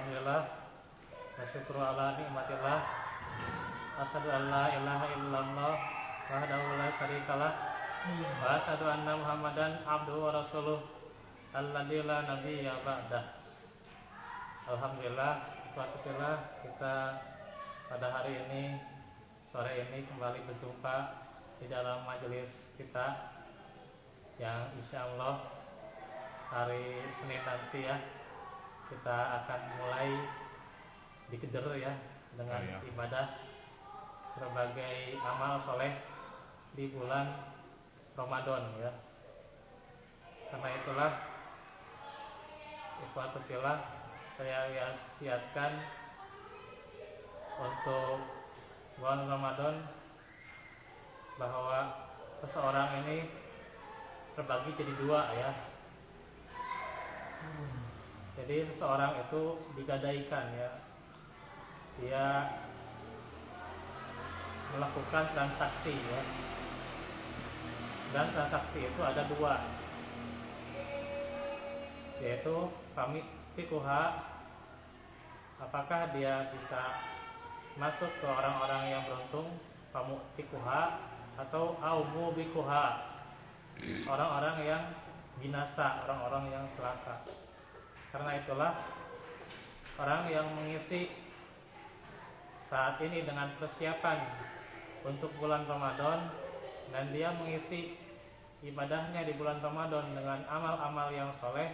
Alhamdulillah wa syukru ala nikmatillah. Asyhadu an la ilaha illallah wahdahu la syarikalah wa asyhadu anna Muhammadan abduhu wa rasuluh alladzi la nabiyya ba'dah. Alhamdulillah, kita pada hari ini, sore ini kembali berjumpa di dalam majelis kita yang insya Allah hari Senin nanti ya kita akan mulai dikeder ya dengan ibadah berbagai amal soleh di bulan Ramadan ya. Karena itulah ikhwatul fillah, saya wasiatkan untuk bulan Ramadan bahwa seseorang ini terbagi jadi dua ya. Jadi seseorang itu digadaikan ya, dia melakukan transaksi ya, dan transaksi itu ada dua, yaitu pamit fikuha, apakah dia bisa masuk ke orang-orang yang beruntung, pamut fikuha, atau aumu bikuha, orang-orang yang binasa, orang-orang yang celaka. Karena itulah orang yang mengisi saat ini dengan persiapan untuk bulan Ramadan, dan dia mengisi ibadahnya di bulan Ramadan dengan amal-amal yang soleh,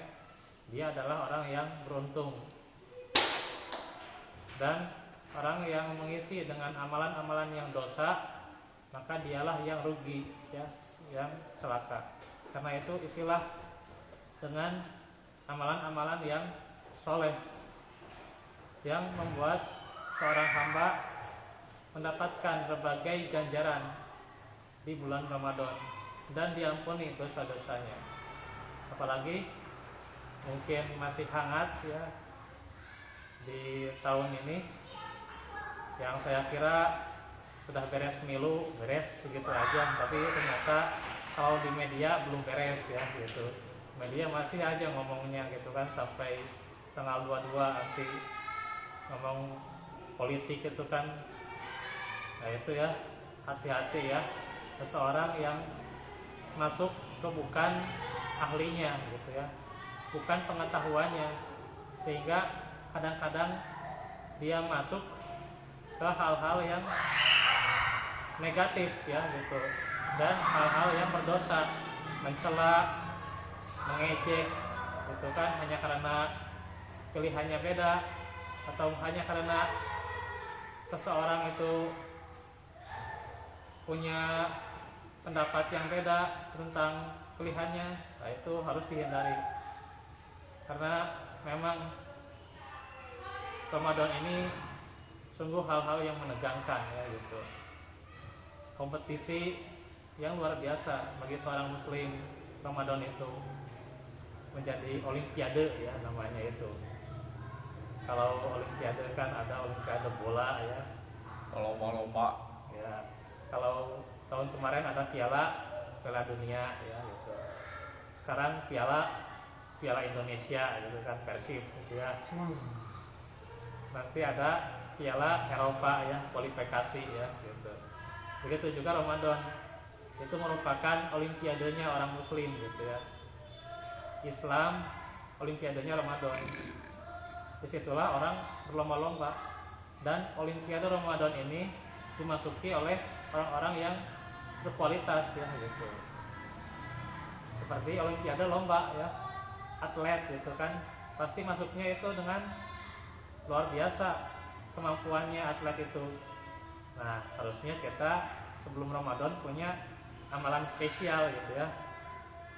dia adalah orang yang beruntung. Dan orang yang mengisi dengan amalan-amalan yang dosa, maka dialah yang rugi ya, yang celaka. Karena itu isilah dengan amalan-amalan yang soleh yang membuat seorang hamba mendapatkan berbagai ganjaran di bulan Ramadan dan diampuni dosa-dosanya. Apalagi mungkin masih hangat ya di tahun ini, yang saya kira sudah beres pemilu, beres begitu aja, tapi ternyata kalau di media belum beres ya gitu. Media masih aja ngomongnya gitu kan, sampai tanggal 22 nanti ngomong politik itu kan. Nah itu ya, hati-hati ya, seseorang yang masuk ke bukan ahlinya gitu ya, bukan pengetahuannya, sehingga kadang-kadang dia masuk ke hal-hal yang negatif ya gitu, dan hal-hal yang berdosa, mencela, mengejek gitu kan, hanya karena pilihannya beda, atau hanya karena seseorang itu punya pendapat yang beda tentang pilihannya. Nah itu harus dihindari, karena memang Ramadan ini sungguh hal-hal yang menegangkan ya gitu. Kompetisi yang luar biasa bagi seorang muslim. Ramadan itu menjadi olimpiade ya namanya itu. Kalau olimpiade kan ada olimpiade bola ya, lomba-lomba ya. Kalau tahun kemarin ada piala dunia ya gitu. Sekarang piala Indonesia gitu kan, Persib gitu ya. Nanti ada piala Eropa ya, kualifikasi ya gitu. Begitu juga Ramadan, itu merupakan olimpiadenya orang muslim gitu ya. Islam olimpiadenya Ramadan. Disitulah orang berlomba-lomba, dan olimpiade Ramadan ini dimasuki oleh orang-orang yang berkualitas ya gitu. Seperti olimpiade lomba ya, atlet gitu kan, pasti masuknya itu dengan luar biasa kemampuannya atlet itu. Nah harusnya kita sebelum Ramadan punya amalan spesial gitu ya,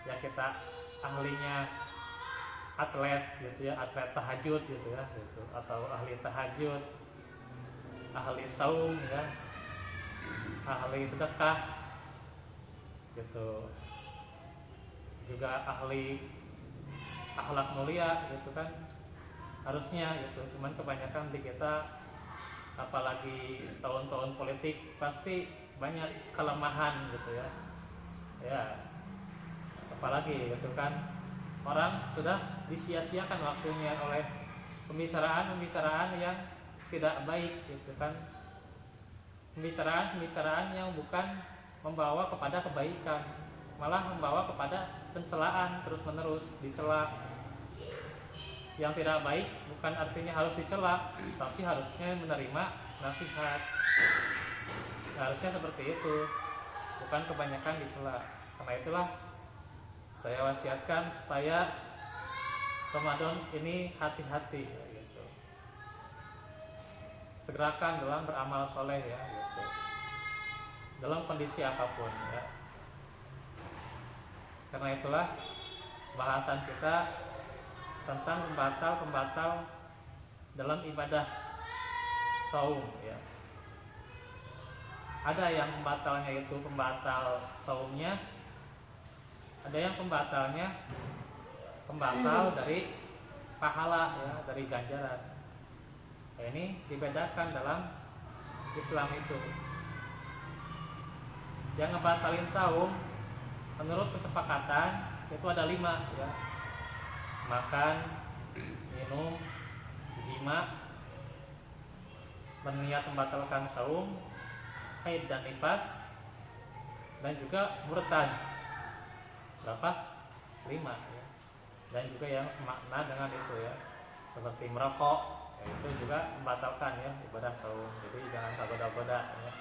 ya kita ahlinya atlet gitu ya, atlet tahajud gitu ya gitu, atau ahli tahajud, ahli saum ya, ahli sedekah gitu, juga ahli akhlak mulia gitu kan, harusnya gitu. Cuman kebanyakan di kita, apalagi tahun-tahun politik, pasti banyak kelemahan gitu ya. Ya, apalagi gitu kan, orang sudah disia-siakan waktunya oleh pembicaraan yang tidak baik gitu kan, pembicaraan yang bukan membawa kepada kebaikan, malah membawa kepada pencelaan terus-menerus, dicela. Yang tidak baik bukan artinya harus dicela, tapi harusnya menerima nasihat. Harusnya seperti itu, bukan kebanyakan dicela. Karena itulah saya wasiatkan supaya Ramadan ini hati-hati gitu. Segerakan dalam beramal soleh ya gitu. Dalam kondisi apapun ya. Karena itulah bahasan kita tentang pembatal dalam ibadah saum ya. Ada yang pembatalnya itu pembatal saumnya, ada yang pembatalnya pembatal dari pahala ya, dari ganjaran. Nah, ini dibedakan dalam Islam itu. Yang ngebatalin saum menurut kesepakatan itu ada 5 ya. Makan, minum, jima, berniat membatalkan saum, haid dan nifas, dan juga murtad. Berapa? 5 ya. Dan juga yang semakna dengan itu ya, seperti merokok ya, itu juga membatalkan ya ibadah saum. Jadi jangan tergoda-goda ya.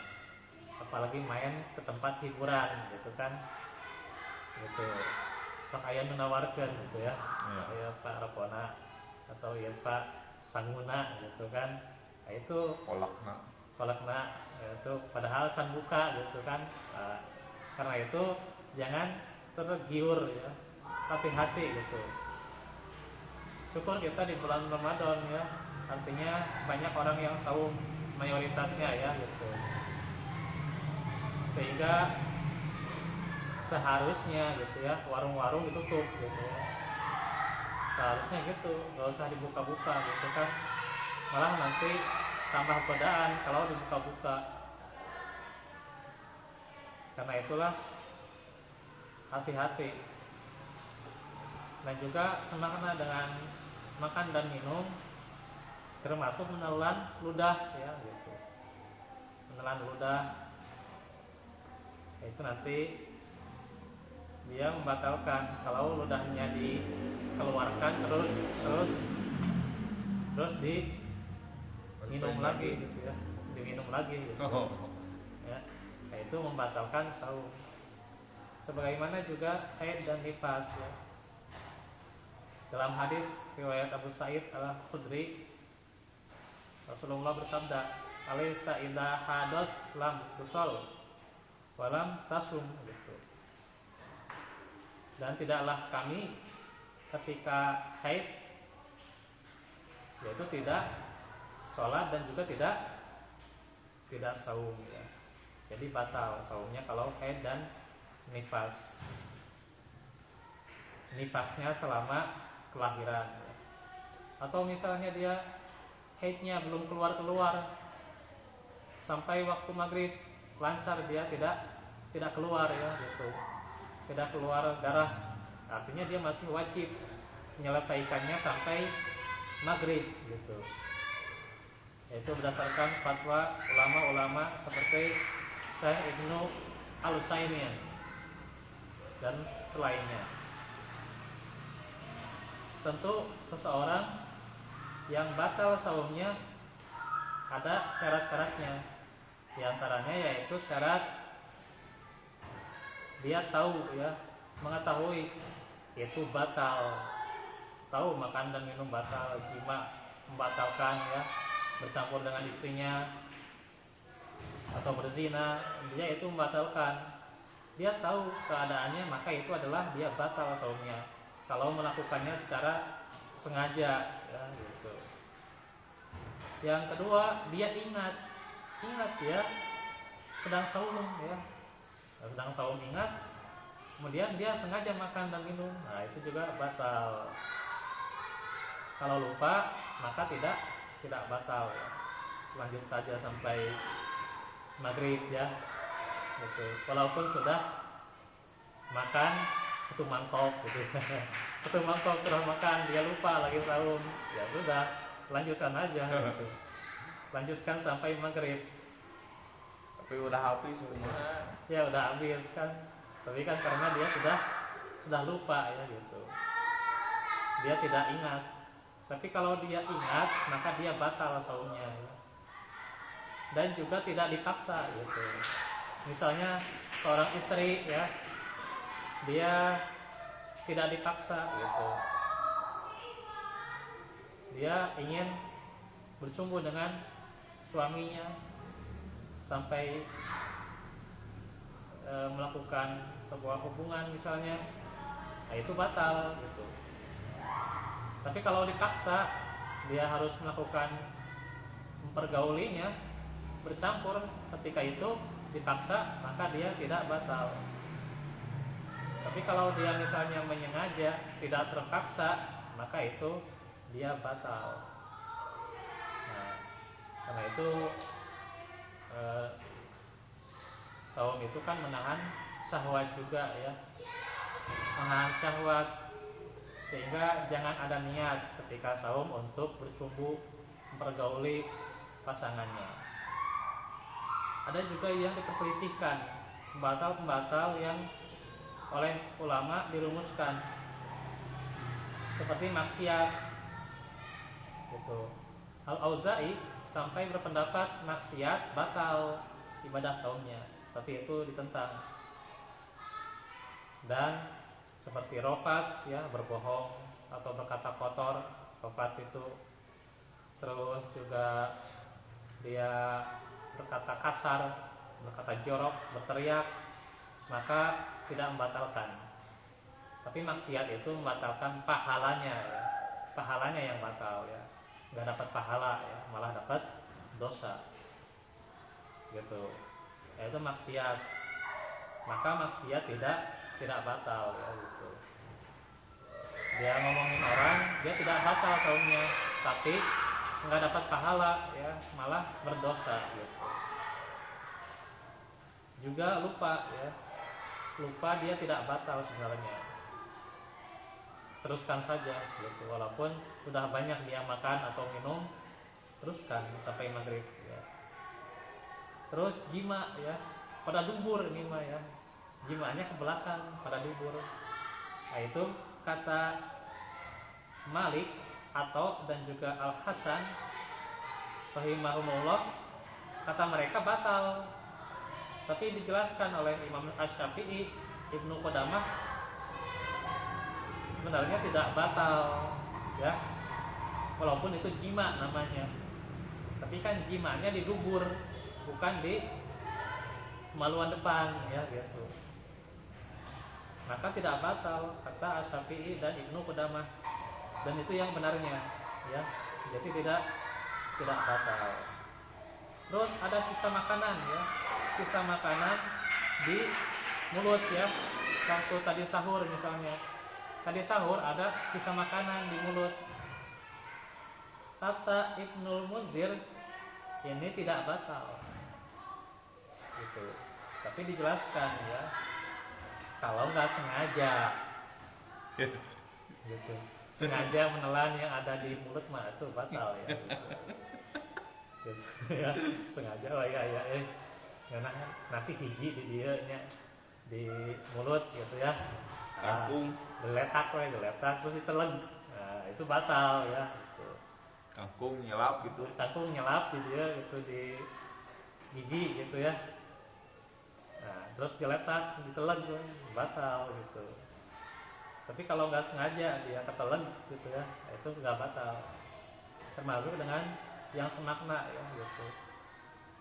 Apalagi main ke tempat hiburan gitu kan, gitu. Sok aya menawarkan gitu ya, ya Pak Rapona atau ya Pak Sanguna gitu kan. Nah, itu kolakna itu padahal can buka gitu kan. Nah, karena itu jangan tergiur ya, hati-hati gitu. Syukur kita di bulan Ramadan ya, artinya banyak orang yang saum, mayoritasnya ya gitu. Sehingga seharusnya gitu ya, warung-warung ditutup gitu ya. Seharusnya gitu, gak usah dibuka-buka gitu kan. Malah nanti tambah godaan kalau dibuka-buka. Karena itulah hati-hati. Dan juga semakna dengan makan dan minum, termasuk menelan ludah ya gitu. Menelan ludah itu nanti dia membatalkan kalau ludahnya dikeluarkan terus diminum lagi gitu ya, diminum lagi gitu. Ya, nah, itu membatalkan saum. Sebagaimana juga haid dan nifas ya. Dalam hadis riwayat Abu Sa'id Al-Khudri, Rasulullah bersabda, "Alaysa idza hadat lam tusal walam tasum," gitu. Dan tidaklah kami ketika haid, yaitu tidak sholat dan juga tidak saum ya. Jadi batal saumnya kalau haid dan nifas. Nifasnya selama kelahiran ya. Atau misalnya dia haidnya belum keluar sampai waktu maghrib lancar, dia tidak keluar ya gitu, tidak keluar darah, artinya dia masih wajib menyelesaikannya sampai maghrib gitu. Itu berdasarkan fatwa ulama-ulama seperti Syekh Ibnu Al-Utsaimin dan selainnya. Tentu seseorang yang batal saumnya ada syarat-syaratnya. Di antaranya yaitu syarat dia tahu ya, mengetahui itu batal, tahu makan dan minum batal, jima membatalkan ya, bercampur dengan istrinya atau berzina, dia itu membatalkan. Dia tahu keadaannya, maka itu adalah dia batal saumnya kalau melakukannya secara sengaja ya gitu. Yang kedua, dia ingat ya sedang saum ya, sedang saum ingat, kemudian dia sengaja makan dan minum, nah itu juga batal. Kalau lupa maka tidak batal ya. Lanjut saja sampai maghrib ya gitu. Walaupun sudah makan satu mangkok gitu. Satu mangkok terus makan, dia lupa lagi saum, ya sudah lanjutkan aja gitu. Lanjutkan sampai maghrib. Tapi udah habis semua. Ya udah habis kan, tapi kan karena dia sudah lupa ya gitu, dia tidak ingat. Tapi kalau dia ingat maka dia batal saumnya ya. Dan juga tidak dipaksa gitu. Misalnya seorang istri ya, dia tidak dipaksa gitu, dia ingin bersumbu dengan suaminya sampai melakukan sebuah hubungan misalnya, nah itu batal gitu. Tapi kalau dipaksa, dia harus melakukan mempergaulinya, bercampur, ketika itu dipaksa maka dia tidak batal. Tapi kalau dia misalnya menyengaja, tidak terpaksa, maka itu dia batal. Nah, karena itu saum itu kan menahan syahwat juga ya, menahan syahwat, sehingga jangan ada niat ketika saum untuk bersumbu mempergauli pasangannya. Ada juga yang diperselisihkan, pembatal-pembatal yang oleh ulama dirumuskan, seperti maksiat gitu. Al-Auza'i sampai berpendapat maksiat batal ibadah saumnya, tapi itu ditentang. Dan seperti rofats ya, berbohong atau berkata kotor, rofats itu. Terus juga dia berkata kasar, berkata jorok, berteriak, maka tidak membatalkan. Tapi maksiat itu membatalkan pahalanya ya. Pahalanya yang batal ya. Enggak dapat pahala ya, malah dapat dosa. Gitu. Yaitu maksiat. Maka maksiat tidak batal ya gitu. Dia ngomongin orang, dia tidak batal saumnya, tapi enggak dapat pahala ya, malah berdosa gitu. Juga lupa ya. Lupa dia tidak batal sebenarnya. Teruskan saja gitu, walaupun sudah banyak dia makan atau minum, teruskan sampai maghrib ya. Terus jima ya, pada dubur ini mah ya. Jimanya ke belakang pada dubur. Nah itu kata Malik atau dan juga Al-Hasan rahimahumullah, kata mereka batal. Tapi dijelaskan oleh Imam Asy-Syafi'i, Ibnu Qudamah, sebenarnya tidak batal ya, walaupun itu jima namanya. Tapi kan jimanya di dubur, bukan di kemaluan depan ya gitu. Maka tidak batal kata Asy-Syafi'i dan Ibnu Qudamah, dan itu yang benarnya ya. Jadi tidak batal. Terus ada sisa makanan ya, sisa makanan di mulut ya. Waktu tadi sahur misalnya, tadi sahur ada sisa makanan di mulut. Kata Ibnul Munzir, ini tidak batal gitu. Tapi dijelaskan ya, kalau nggak sengaja gitu, sengaja menelan yang ada di mulut mah itu batal ya gitu. Ya, sengaja lah ya karena nasi hiji di dia nya di mulut gitu ya, Kangkung geletak terus ditelan, nah itu batal ya gitu. kangkung nyelap gitu. Kangkung nyelap di dia gitu, di gigi gitu ya. Nah, terus diletak, ditelan tuh, batal gitu. Tapi kalau nggak sengaja dia ketelan gitu ya, itu nggak batal. Termasuk dengan yang semakna ya gitu.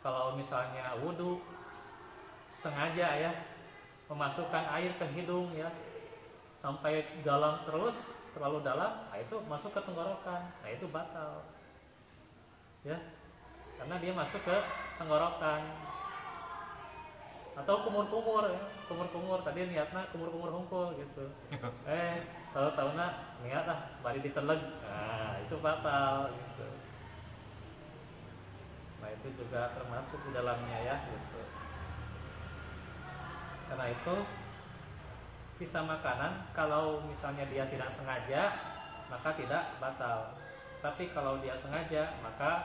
Kalau misalnya wudu sengaja ya memasukkan air ke hidung ya sampai dalam terlalu dalam, nah itu masuk ke tenggorokan, nah itu batal ya, karena dia masuk ke tenggorokan. Atau kumur-kumur ya, kumur-kumur tadi niatnya kumur-kumur hungkul gitu, tahu-tahunya niat bari diteleg, nah itu batal gitu. Nah itu juga termasuk di dalamnya ya gitu. Karena itu sisa makanan kalau misalnya dia tidak sengaja maka tidak batal. Tapi kalau dia sengaja, maka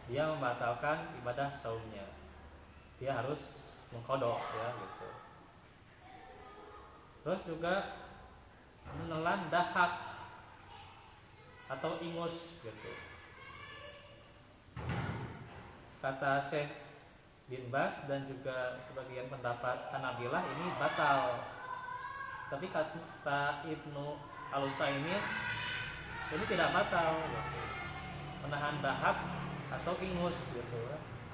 dia membatalkan ibadah saumnya. Dia harus mengqadha ya gitu. Terus juga menelan dahak atau ingus gitu. Kata Syekh bin Bas dan juga sebagian pendapat Hanabilah ini batal. Tapi kata Ibnu Al-Utsaimin ini tidak batal gitu. Menahan dahak atau ingus gitu.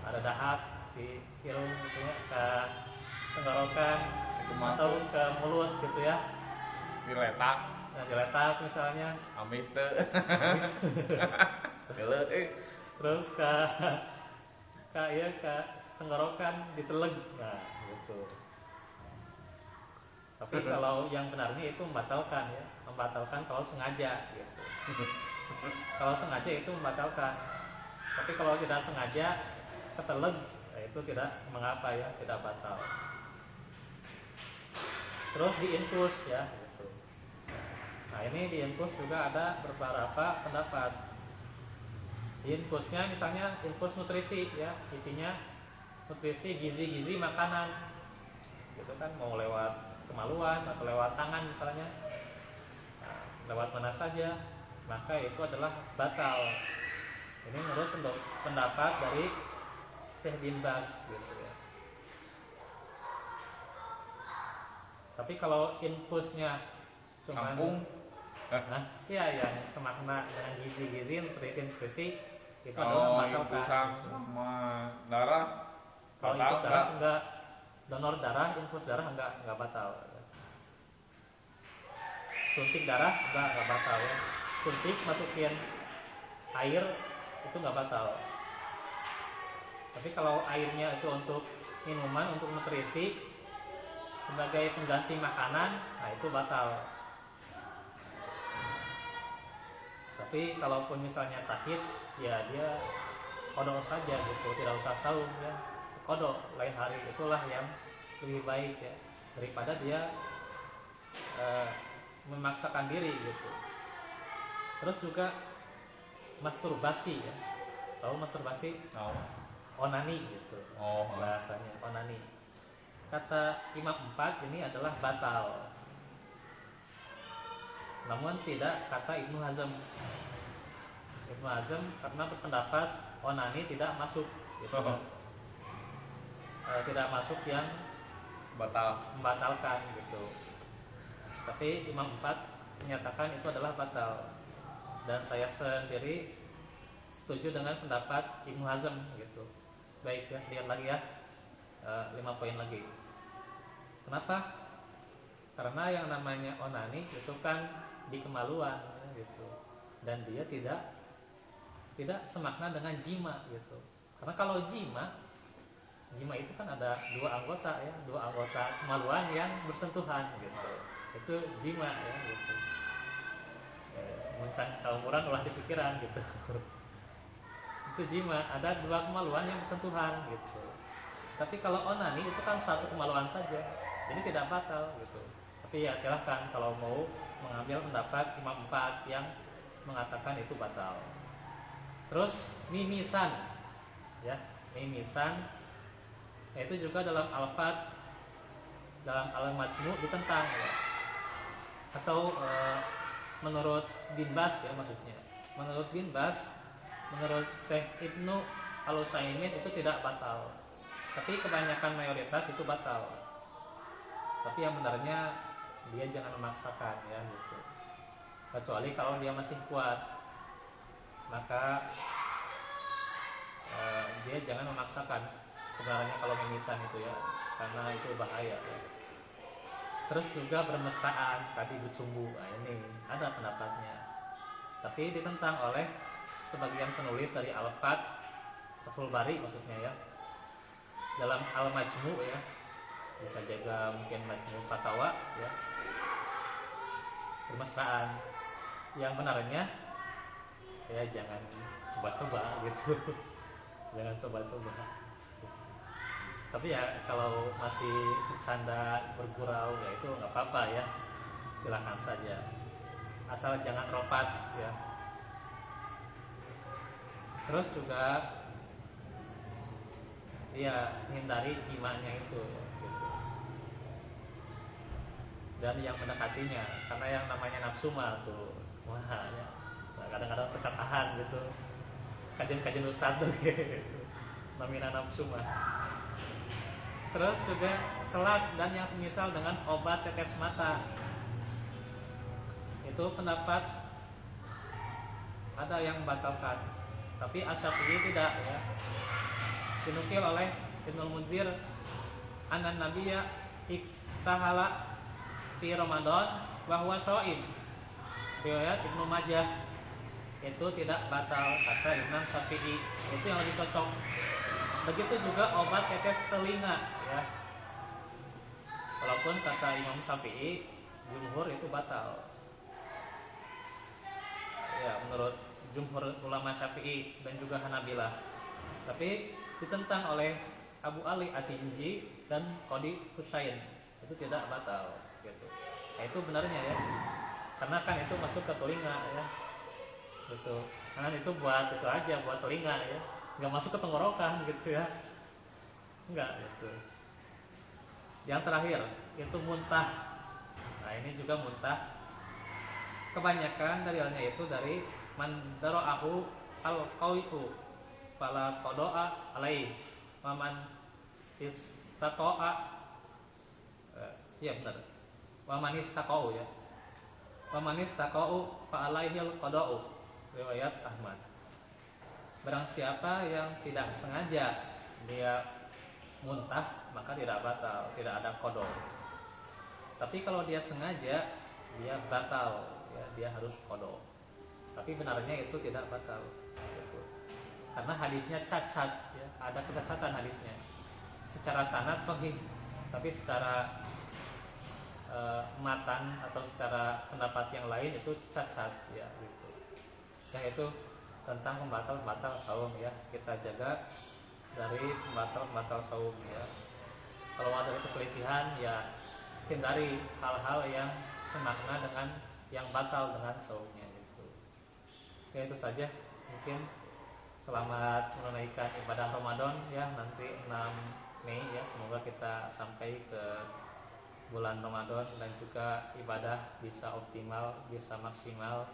Ada dahak di hidung gitu ya, ke tenggorokan atau ke mulut gitu ya. Diletak. Nah, diletak misalnya. Amis teh. Terus ke tenggorokan diteleg. Nah, gitu. Tapi kalau yang benarnya itu membatalkan ya, membatalkan kalau sengaja gitu. Kalau sengaja itu membatalkan. Tapi kalau tidak sengaja keteleg, itu tidak mengapa ya, tidak batal. Terus diinfus ya gitu. Nah, ini diinfus juga ada beberapa pendapat. Infusnya misalnya infus nutrisi ya, isinya nutrisi gizi-gizi makanan. Gitu kan, mau lewat kemaluan atau lewat tangan misalnya. Nah, lewat mana saja, maka itu adalah batal. Ini menurut pendapat dari Syekh bin Bas gitu ya. Tapi kalau infusnya cuma nah, iya yang semakna dengan gizi-gizi, nutrisi itu adalah membatalkan. Sama darah. Kalau infus darah enggak, donor darah, infus darah enggak batal. Suntik darah enggak batal ya. Suntik masukin air itu enggak batal. Tapi kalau airnya itu untuk minuman, untuk nutrisi sebagai pengganti makanan, nah itu batal. Tapi kalaupun misalnya sakit, ya dia qadha saja gitu, tidak usah saum ya. Qadha lain hari, itulah yang lebih baik ya, daripada dia memaksakan diri gitu. Terus juga masturbasi ya. Tahu masturbasi? Tahu. Onani gitu. Bahasanya onani. Kata Imam 4 ini adalah batal. Namun tidak kata Ibnu Hazm. Ibnu Hazm karena berpendapat onani tidak masuk gitu. Tidak masuk yang membatalkan gitu. Tapi Imam 4 menyatakan itu adalah batal. Dan saya sendiri setuju dengan pendapat Ibnu Hazm gitu. Baik ya, sedikit lagi ya, 5 poin lagi. Kenapa? Karena yang namanya onani itu kan di kemaluan gitu, dan dia tidak semakna dengan jima gitu. Karena kalau jima itu kan ada dua anggota kemaluan yang bersentuhan gitu. Itu jima ya gitu. Muncang kaumuran ulah di pikiran gitu. Itu jima, ada dua kemaluan yang bersentuhan gitu. Tapi kalau onani itu kan satu kemaluan saja, jadi tidak batal gitu. Tapi ya silahkan kalau mau mengambil pendapat Imam 4 yang mengatakan itu batal. Terus mimisan ya, mimisan itu juga dalam Al-Fat, dalam Al-Majmu' ditentang ya. Atau menurut Bin Bas ya, maksudnya menurut Bin Bas, menurut Syekh Ibnu Al-Utsaimin itu tidak batal, tapi kebanyakan mayoritas itu batal. Tapi yang benarnya dia jangan memaksakan ya gitu. Kecuali kalau dia masih kuat, maka dia jangan memaksakan sebenarnya kalau mimisan itu ya, karena itu bahaya ya. Terus juga bermesraan, tadi bersumbu, nah ini ada pendapatnya, tapi ditentang oleh sebagian penulis dari Al-Fat, Fathul Bari maksudnya ya, dalam Al-Majmu' ya, bisa jaga mungkin Majmu' Fatawa ya, bermesraan. Yang benarnya ya jangan coba-coba gitu. Jangan coba-coba. Tapi ya kalau masih bercanda, bergurau ya itu nggak apa-apa ya, silakan saja, asal jangan ropat ya. Terus juga dia hindari jimanya itu ya, gitu. Dan yang mendekatinya, karena yang namanya nafsu mah tuh wah ya, kadang-kadang tertahan gitu. Kajian-kajian ustadz tuh gitu. Namina nafsu mah. Terus juga celak dan yang semisal dengan obat tetes mata. Itu pendapat ada yang membatalkan, tapi Asy-Syafi'i tidak ya. Dinukil oleh Ibnul Munzir anan nabiyya iktahala fi Ramadan bahwa shaim. Riwayat Ibnu Majah itu tidak batal kata Imam Syafi'i. Itu yang lebih cocok. Begitu juga obat tetes telinga ya. Walaupun kata Imam Syafi'i jumhur itu batal. Ya, menurut jumhur ulama Syafi'i dan juga Hanabilah. Tapi ditentang oleh Abu Ali As-Sinji dan Qadi Husain. Itu tidak batal gitu. Nah, itu benarnya ya. Karena kan itu masuk ke telinga ya. Gitu. Karena itu buat itu aja, buat telinga ya. Enggak masuk ke tenggorokan gitu ya. Enggak gitu. Yang terakhir itu muntah. Nah, ini juga muntah. Kebanyakan dalilnya itu dari man dara'ahu al-qawi'u fala qada'a alaihi wa man istaqa'a ya benar. Wa man istaqa'u ya. Wa man istaqa'u fa alaihi al-qada'u. Riwayat Ahmad. Barang siapa yang tidak sengaja dia muntah, maka tidak batal, tidak ada qada. Tapi kalau dia sengaja, dia batal, ya, dia harus qada. Tapi benarnya itu tidak batal, gitu. Karena hadisnya cacat, ya, ada kecacatan hadisnya. Secara sanad sahih, tapi secara matan atau secara pendapat yang lain itu cacat, ya, gitu. Yang itu tentang pembatal saum ya, kita jaga dari pembatal saum ya. Kalau ada perselisihan ya hindari hal-hal yang semakna dengan yang batal dengan saumnya gitu. Ya itu saja, mungkin selamat menunaikan ibadah Ramadan ya, nanti 6 Mei ya, semoga kita sampai ke bulan Ramadan dan juga ibadah bisa optimal, bisa maksimal,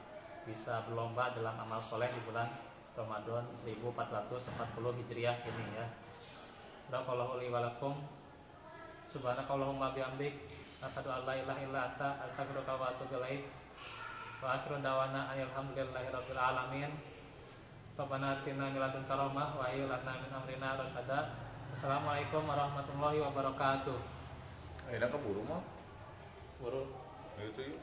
bisa berlomba dalam amal soleh di bulan Ramadan 1440 Hijriah ini ya. Barakallahu li wa lakum. Subhanakallahumma bihamdik asyhadu an la ilaha illa anta astaghfiruka wa atubu ilaik. Wa akhiru dawana alhamdulillahi rabbil alamin. Rabbana atina min ladunka rahmah wa hayyi lana min amrina rasyada. Assalamualaikum warahmatullahi wabarakatuh. Akhirnya keburu mah. Buru Itu yuk.